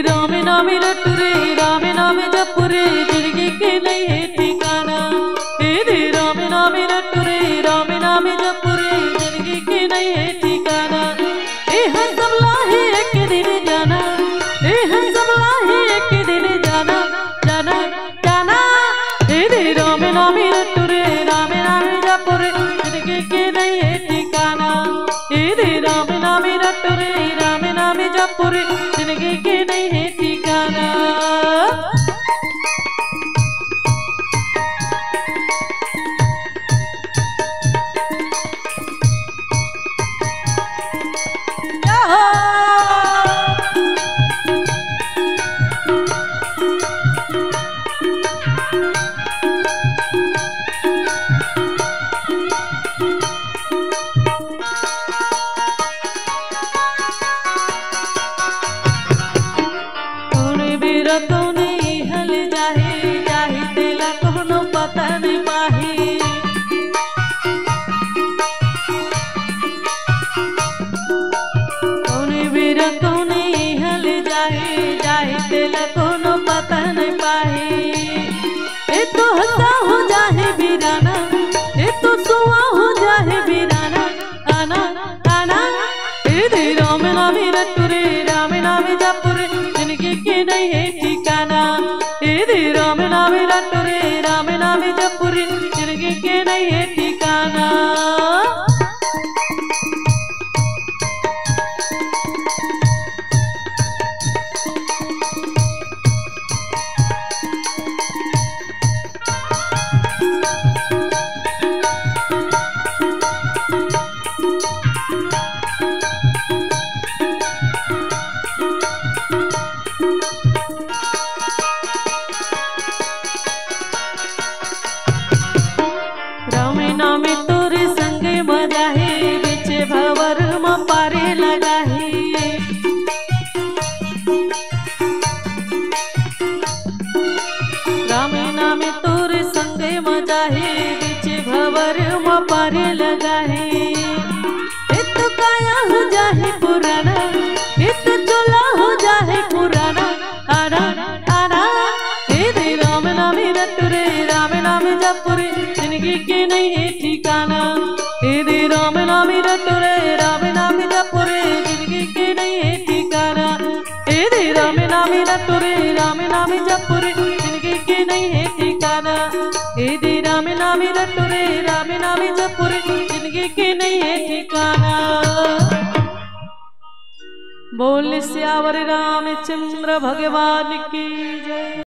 राम नाम रटुरे राम नाम जपुरे जिंदगी के नहीं है ठिकाना। राम नाम रटुरे राम नाम जपुरे जिंदगी के नहीं है ठिकाना। हम सब लाहे एक दिन जाना, हम सब लाहे एक दिन जाना जाना जाना। राम नाम रटुरे राम नाम जपुरे जिंदगी के नहीं है ठिकाना। राम नाम रटुरे राम नाम जपुरे जिंदगी के नहीं है ठिकाना। कौने हल जाहे जाहि तेला कोनो पता नहीं पाही। कौने बीर कौने हल जाहे जाहि तेला कोनो पता नहीं पाही। ए तो हंसा हो जाहे बीराना, ए तो सुआ हो जाहे बीराना आना आना। राम नाम रटुरे राम नाम जपुरे जिंदगी के नहीं है ठिकाना। राम नाम रटुरे राम नाम जपुरे जिंदगी के नहीं है ठिकाना। नाम तोरे संग मजा है बिच भवर में पारे लगा है। राम नाम तोरे संग मजा है बिच भवर में पारे लगा है। तो काया हो जाए पुराना, तो चोला हो जाए पुराना आना आना। राम नाम रटुरे राम नाम जपुरे जिंदगी के नहीं है ठिकाना। राम नाम रटुरे राम नाम जपुरे जिंदगी के नहीं है ठिकाना। राम नाम रटुरे राम नाम जपुरे जिंदगी के नहीं है ठिकाना। राम नाम रटुरे राम नाम जपुरे जिंदगी के नहीं है ठिकाना। बोल सियावर रामचंद्र भगवान की जय।